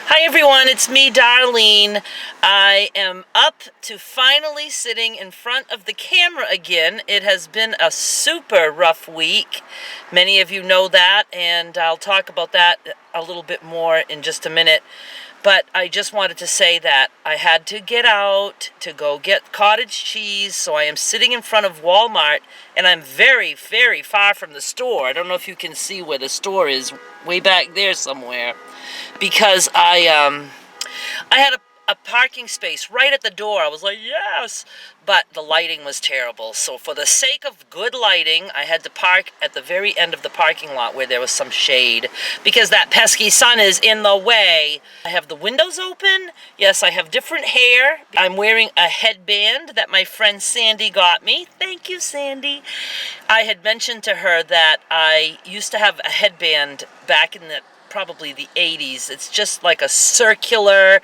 Hi everyone, it's me, Darlene. I am up to finally sitting in front of the camera again. It has been a super rough week. Many of you know that, and I'll talk about that a little bit more in just a minute. But I just wanted to say that I had to get out to go get cottage cheese, so I am sitting in front of Walmart, and I'm very, very far from the store. I don't know if you can see where the store is, way back there somewhere, because I had a parking space right at the door. I was like, yes, but the lighting was terrible. So for the sake of good lighting, I had to park at the very end of the parking lot where there was some shade because that pesky sun is in the way. I have the windows open. Yes, I have different hair. I'm wearing a headband that my friend Sandy got me. Thank you, Sandy. I had mentioned to her that I used to have a headband back in probably the 80s. It's just like a circular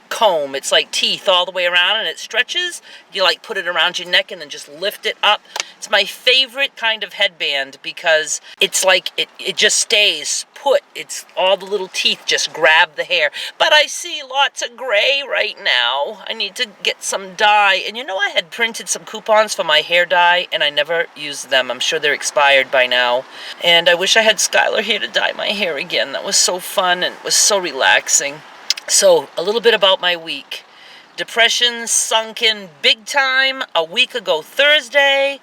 comb. It's like teeth all the way around, and it stretches. You like put it around your neck and then just lift it up. It's my favorite kind of headband because it's like it just stays put. It's all the little teeth just grab the hair. But I see lots of gray right now. I need to get some dye. And you know, I had printed some coupons for my hair dye and I never used them. I'm sure they're expired by now. And I wish I had Skylar here to dye my hair again. That was so fun and it was so relaxing. So, a little bit about my week. Depression sunk in big time a week ago Thursday.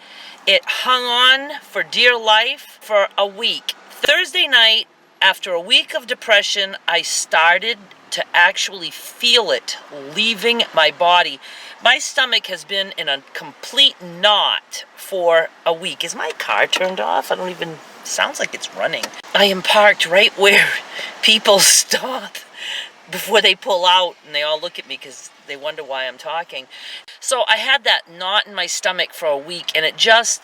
It hung on for dear life for a week. Thursday night, after a week of depression, I started to actually feel it leaving my body. My stomach has been in a complete knot for a week. Is my car turned off? I don't even, sounds like it's running. I am parked right where people stop before they pull out, and they all look at me because they wonder why I'm talking. So I had that knot in my stomach for a week, and it just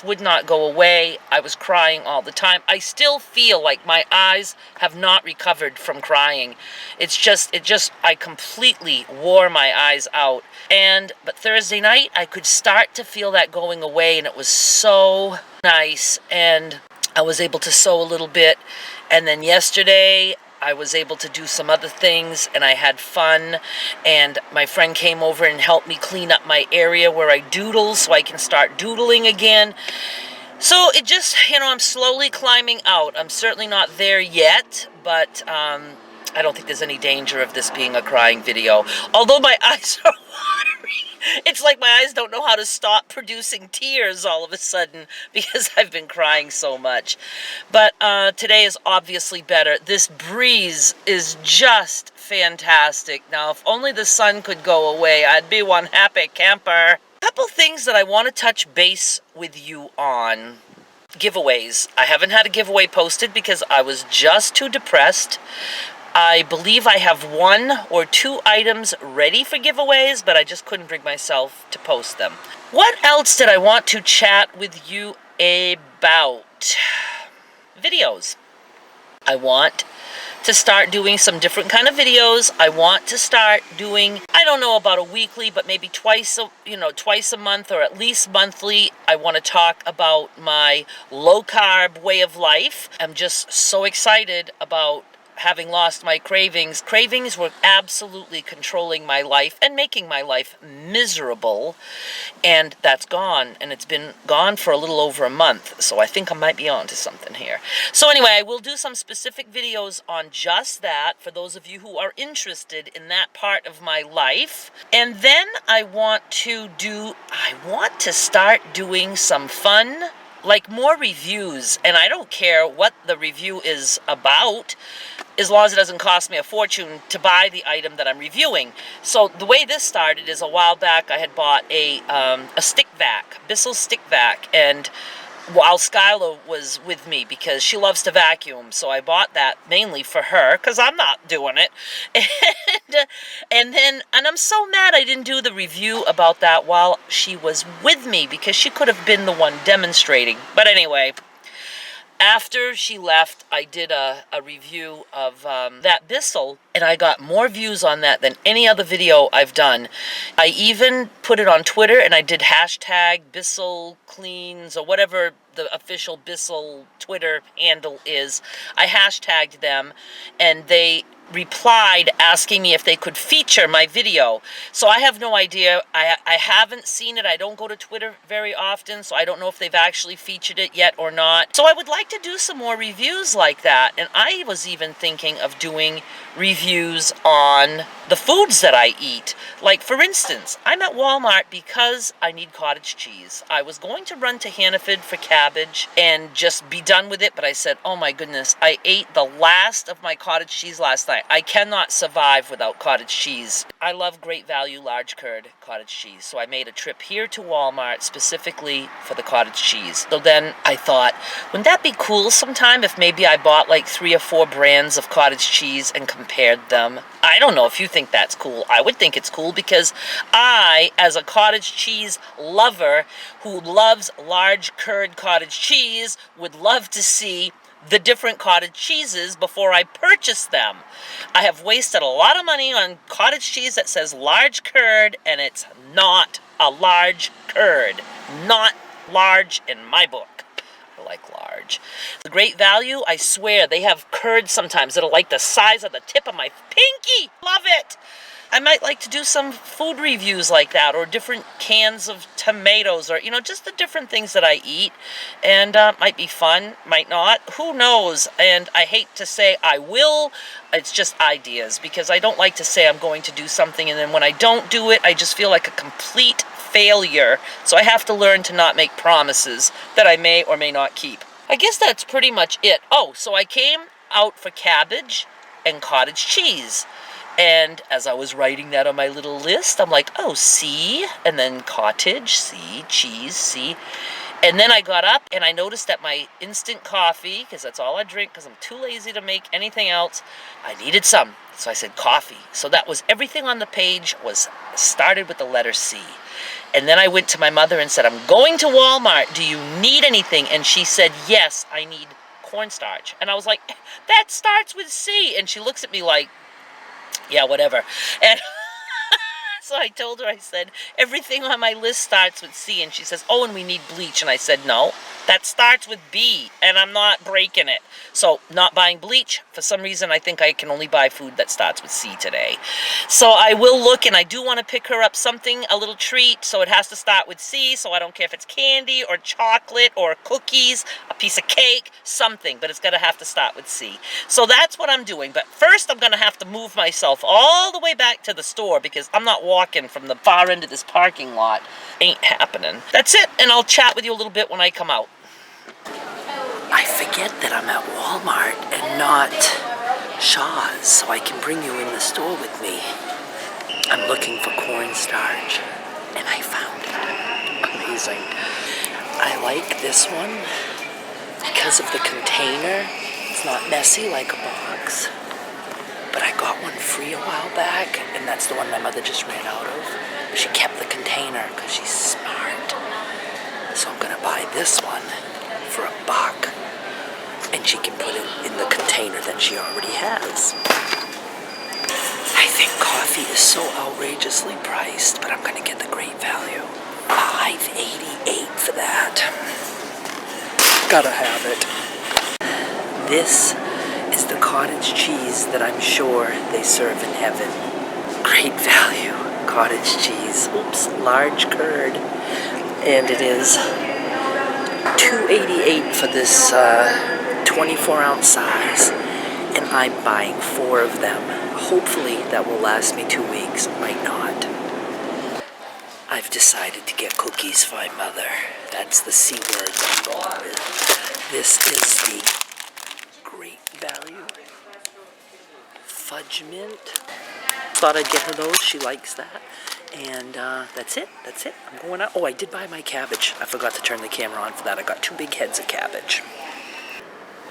would not go away. I was crying all the time. I still feel like my eyes have not recovered from crying. I completely wore my eyes out. But Thursday night, I could start to feel that going away, and it was so nice, and I was able to sew a little bit. And then yesterday, I was able to do some other things, and I had fun, and my friend came over and helped me clean up my area where I doodle so I can start doodling again. So it just, I'm slowly climbing out. I'm certainly not there yet, but I don't think there's any danger of this being a crying video. Although my eyes are watering. It's like my eyes don't know how to stop producing tears all of a sudden because I've been crying so much. But today is obviously better. This breeze is just fantastic. Now, if only the sun could go away, I'd be one happy camper. A couple things that I want to touch base with you on. Giveaways. I haven't had a giveaway posted because I was just too depressed. I believe I have 1 or 2 items ready for giveaways, but I just couldn't bring myself to post them. What else did I want to chat with you about? Videos. I want to start doing some different kind of videos. I want to start doing, I don't know about a weekly, but maybe twice a month or at least monthly. I want to talk about my low carb way of life. I'm just so excited about having lost my cravings. Cravings were absolutely controlling my life and making my life miserable, and that's gone, and it's been gone for a little over a month, so I think I might be on to something here. So anyway, I will do some specific videos on just that for those of you who are interested in that part of my life. And then I want to start doing some fun, like more reviews, and I don't care what the review is about, as long as it doesn't cost me a fortune to buy the item that I'm reviewing. So the way this started is a while back I had bought a stick vac, Bissell stick vac, and while Skylar was with me because she loves to vacuum, so I bought that mainly for her because I'm not doing it. And I'm so mad I didn't do the review about that while she was with me because she could have been the one demonstrating. But anyway, after she left, I did a review of that Bissell, and I got more views on that than any other video I've done. I even put it on Twitter, and I did hashtag Bissell Cleans or whatever the official Bissell Twitter handle is. I hashtagged them, and they replied asking me if they could feature my video. So I have no idea. I haven't seen it. I don't go to Twitter very often, so I don't know if they've actually featured it yet or not. So I would like to do some more reviews like that. And I was even thinking of doing reviews on the foods that I eat. Like, for instance, I'm at Walmart because I need cottage cheese. I was going to run to Hannaford for cabbage and just be done with it, but I said, oh my goodness, I ate the last of my cottage cheese last night. I cannot survive without cottage cheese. I love Great Value large curd cottage cheese, so I made a trip here to Walmart specifically for the cottage cheese. So then I thought, wouldn't that be cool sometime if maybe I bought like 3 or 4 brands of cottage cheese and compared them? I don't know if you think that's cool. I would think it's cool because I, as a cottage cheese lover who loves large curd cottage cheese, would love to see the different cottage cheeses before I purchase them. I have wasted a lot of money on cottage cheese that says large curd, and it's not a large curd. Not large in my book. I like large. The Great Value, I swear, they have curds sometimes that are like the size of the tip of my pinky. Love it. I might like to do some food reviews like that, or different cans of tomatoes, or, you know, just the different things that I eat. And might be fun, might not. Who knows? And I hate to say I will. It's just ideas, because I don't like to say I'm going to do something, and then when I don't do it, I just feel like a complete failure. So I have to learn to not make promises that I may or may not keep. I guess that's pretty much it. Oh, so I came out for cabbage and cottage cheese. And as I was writing that on my little list, I'm like, oh, C, and then cottage, C, cheese, C. And then I got up and I noticed that my instant coffee, because that's all I drink because I'm too lazy to make anything else, I needed some. So I said coffee. So that was everything on the page was started with the letter C. And then I went to my mother and said, I'm going to Walmart. Do you need anything? And she said, yes, I need cornstarch. And I was like, that starts with C. And she looks at me like, yeah, whatever. And so I told her, I said, everything on my list starts with C. And she says, oh, and we need bleach. And I said, no, that starts with B, and I'm not breaking it. So not buying bleach. For some reason, I think I can only buy food that starts with C today. So I will look, and I do want to pick her up something, a little treat. So it has to start with C, so I don't care if it's candy or chocolate or cookies, a piece of cake, something. But it's going to have to start with C. So that's what I'm doing. But first, I'm going to have to move myself all the way back to the store, because I'm not walking from the far end of this parking lot. Ain't happening. That's it, and I'll chat with you a little bit when I come out. I forget that I'm at Walmart and not Shaw's, so I can bring you in the store with me. I'm looking for cornstarch, and I found it. Amazing. I like this one because of the container. It's not messy like a box. But I got one free a while back, and that's the one my mother just ran out of. She kept the container because she's smart. So I'm going to buy this one for $1. And she can put it in the container that she already has. I think coffee is so outrageously priced, but I'm going to get the Great Value. $5.88 for that. Gotta have it. This is the cottage cheese that I'm sure they serve in heaven. Great Value cottage cheese. Oops, large curd. And it is $2.88 for this 24-ounce size. And I'm buying 4 of them. Hopefully that will last me 2 weeks. Might not. I've decided to get cookies for my mother. That's the C word I'm going with. This is the Great Value Fudge Mint. Thought I'd get her those. She likes that. And that's it. That's it. I'm going out. Oh, I did buy my cabbage. I forgot to turn the camera on for that. I got 2 big heads of cabbage.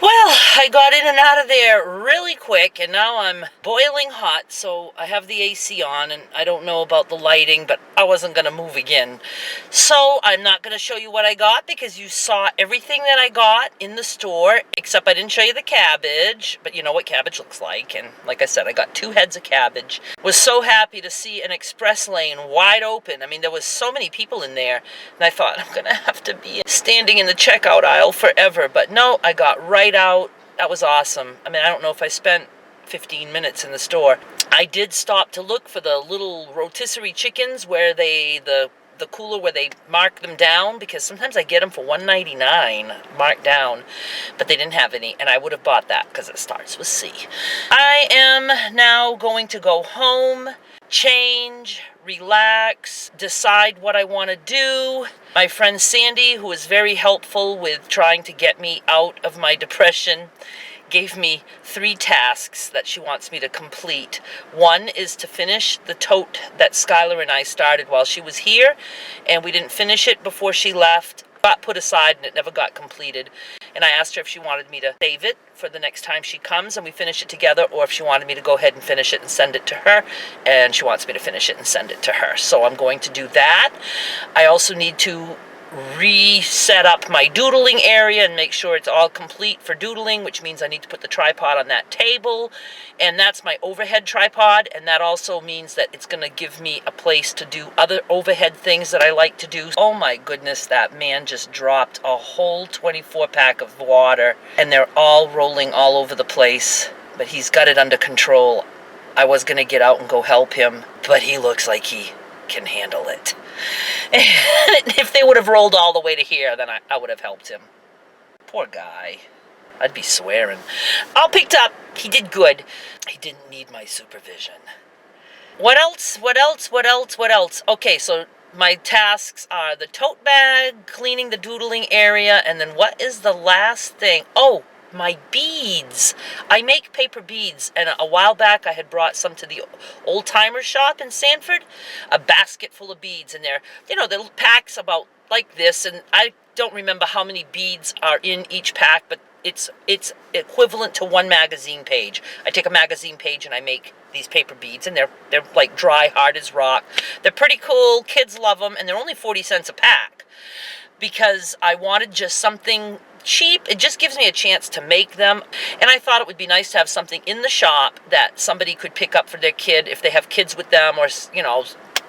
Well, I got in and out of there really quick, and now I'm boiling hot, so I have the AC on, and I don't know about the lighting, but I wasn't going to move again. So I'm not going to show you what I got, because you saw everything that I got in the store, except I didn't show you the cabbage, but you know what cabbage looks like, and like I said, I got 2 heads of cabbage. Was so happy to see an express lane wide open. I mean, there was so many people in there, and I thought, I'm going to have to be standing in the checkout aisle forever, but no, I got right out. That was awesome. I mean, I don't know if I spent 15 minutes in the store. I did stop to look for the little rotisserie chickens where the cooler where they mark them down, because sometimes I get them for $1.99 marked down, but they didn't have any, and I would have bought that because it starts with C. I am now going to go home, change, relax, decide what I want to do. My friend Sandy, who was very helpful with trying to get me out of my depression, gave me 3 tasks that she wants me to complete. One is to finish the tote that Skylar and I started while she was here, and we didn't finish it before she left. Got put aside and it never got completed. And I asked her if she wanted me to save it for the next time she comes and we finish it together, or if she wanted me to go ahead and finish it and send it to her. And she wants me to finish it and send it to her. So I'm going to do that. I also need to reset up my doodling area and make sure it's all complete for doodling, which means I need to put the tripod on that table, and that's my overhead tripod, and that also means that it's going to give me a place to do other overhead things that I like to do. Oh my goodness, that man just dropped a whole 24-pack of water, and they're all rolling all over the place, but he's got it under control. I was going to get out and go help him, but he looks like he can handle it. If they would have rolled all the way to here, then I would have helped him. Poor guy. I'd be swearing. All picked up. He did good. He didn't need my supervision. What else? What else? What else? What else? Okay, so my tasks are the tote bag, cleaning the doodling area, and then what is the last thing? Oh, my beads. I make paper beads, and a while back I had brought some to the old-timer shop in Sanford, a basket full of beads, and they're, you know, the packs about like this, and I don't remember how many beads are in each pack, but it's equivalent to 1 magazine page. I take a magazine page and I make these paper beads, and they're like dry, hard as rock. They're pretty cool. Kids love them, and they're only 40 cents a pack, because I wanted just something cheap. It just gives me a chance to make them, and I thought it would be nice to have something in the shop that somebody could pick up for their kid if they have kids with them, or, you know,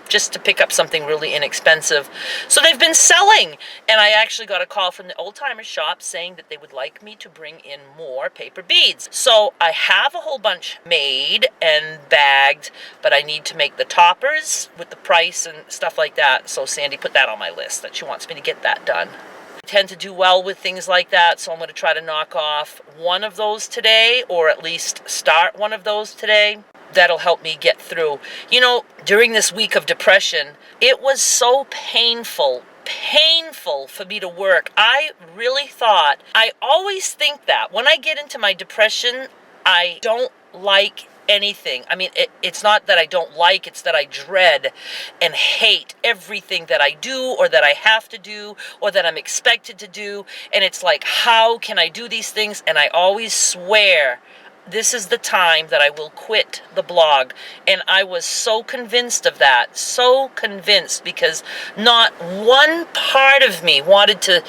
just to pick up something really inexpensive. So they've been selling, and I actually got a call from the old-timer shop saying that they would like me to bring in more paper beads. So I have a whole bunch made and bagged, but I need to make the toppers with the price and stuff like that. So Sandy put that on my list, that she wants me to get that done. I tend to do well with things like that, so I'm going to try to knock off one of those today, or at least start one of those today. That'll help me get through. You know, during this week of depression, it was so painful for me to work. I really thought, I always think that when I get into my depression, I don't like anything. I mean, it's not that I don't like, it's that I dread and hate everything that I do, or that I have to do, or that I'm expected to do. And it's like, how can I do these things? And I always swear, this is the time that I will quit the blog. And I was so convinced of that, so convinced, because not one part of me wanted to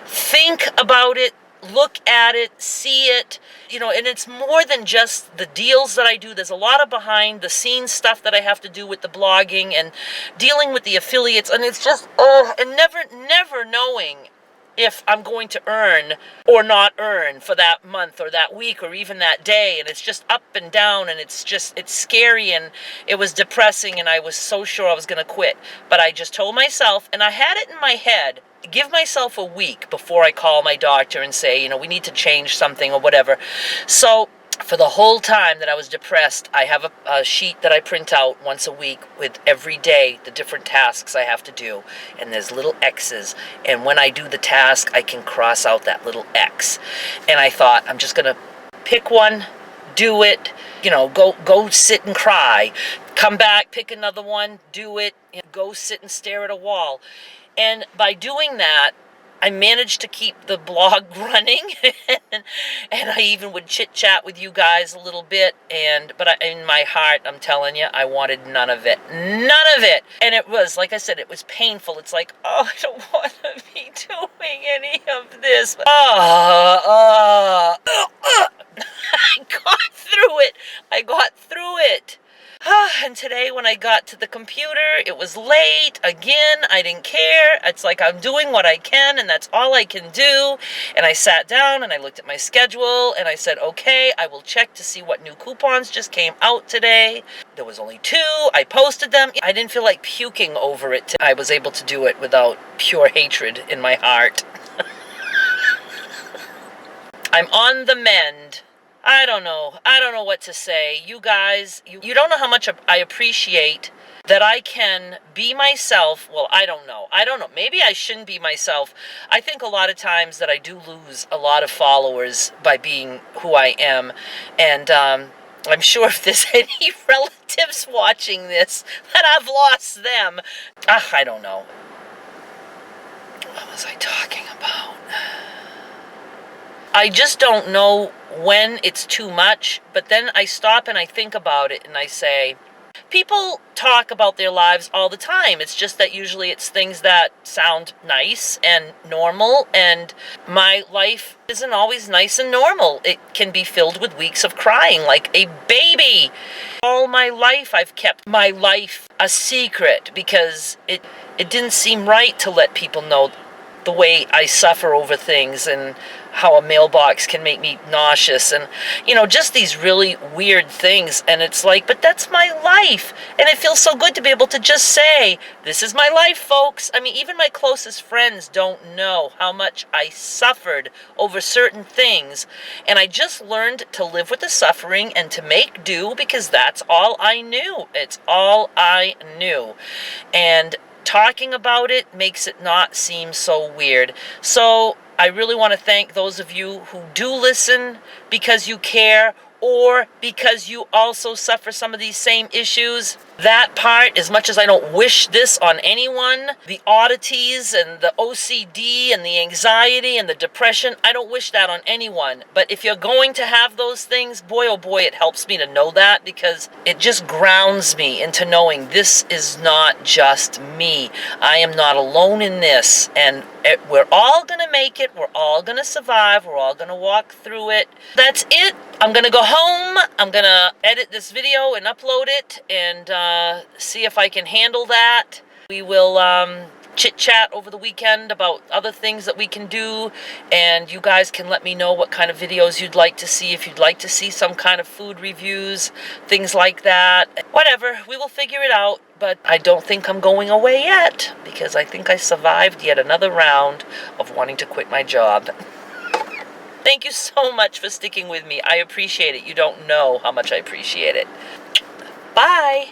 think about it, look at it, see it, you know. And it's more than just the deals that I do. There's a lot of behind the scenes stuff that I have to do with the blogging and dealing with the affiliates, and it's just, and never knowing if I'm going to earn or not earn for that month or that week or even that day. And it's just up and down, and it's scary, and it was depressing, and I was so sure I was going to quit. But I just told myself, and I had it in my head, give myself a week before I call my doctor and say, you know, we need to change something or whatever. So for the whole time that I was depressed, I have a sheet that I print out once a week with every day the different tasks I have to do, and there's little X's, and when I do the task, I can cross out that little X. And I thought, I'm just gonna pick one, do it, you know, go sit and cry, come back, pick another one, do it, and go sit and stare at a wall. And by doing that, I managed to keep the blog running, and I even would chit-chat with you guys a little bit, but in my heart, I'm telling you, I wanted none of it. None of it! And it was, like I said, it was painful. It's like, oh, I don't want to be doing any of this. I got through it. I got through it. And today when I got to the computer, it was late. Again, I didn't care. It's like I'm doing what I can, and that's all I can do. And I sat down and I looked at my schedule and I said, okay, I will check to see what new coupons just came out today. There was only 2. I posted them. I didn't feel like puking over it. I was able to do it without pure hatred in my heart. I'm on the mend. I don't know what to say. You guys, you don't know how much I appreciate that I can be myself. Well, I don't know. Maybe I shouldn't be myself. I think a lot of times that I do lose a lot of followers by being who I am. And I'm sure if there's any relatives watching this, that I've lost them. I don't know. What was I talking about? I just don't know when it's too much, but then I stop and I think about it and I say, people talk about their lives all the time. It's just that usually it's things that sound nice and normal, and my life isn't always nice and normal. It can be filled with weeks of crying like a baby. All my life I've kept my life a secret because it didn't seem right to let people know the way I suffer over things and how a mailbox can make me nauseous and, just these really weird things. And it's like, but that's my life. And it feels so good to be able to just say, this is my life, folks. I mean, even my closest friends don't know how much I suffered over certain things. And I just learned to live with the suffering and to make do because that's all I knew. It's all I knew. And talking about it makes it not seem so weird. So I really want to thank those of you who do listen because you care or because you also suffer some of these same issues. That part, as much as I don't wish this on anyone, the oddities and the OCD and the anxiety and the depression, I don't wish that on anyone. But if you're going to have those things, boy, oh boy, it helps me to know that because it just grounds me into knowing this is not just me. I am not alone in this, and we're all going to make it. We're all going to survive. We're all going to walk through it. That's it. I'm going to go home. I'm going to edit this video and upload it and see if I can handle that. We will chit-chat over the weekend about other things that we can do, and you guys can let me know what kind of videos you'd like to see, if you'd like to see some kind of food reviews, things like that. Whatever, we will figure it out, but I don't think I'm going away yet because I think I survived yet another round of wanting to quit my job. Thank you so much for sticking with me. I appreciate it. You don't know how much I appreciate it. Bye.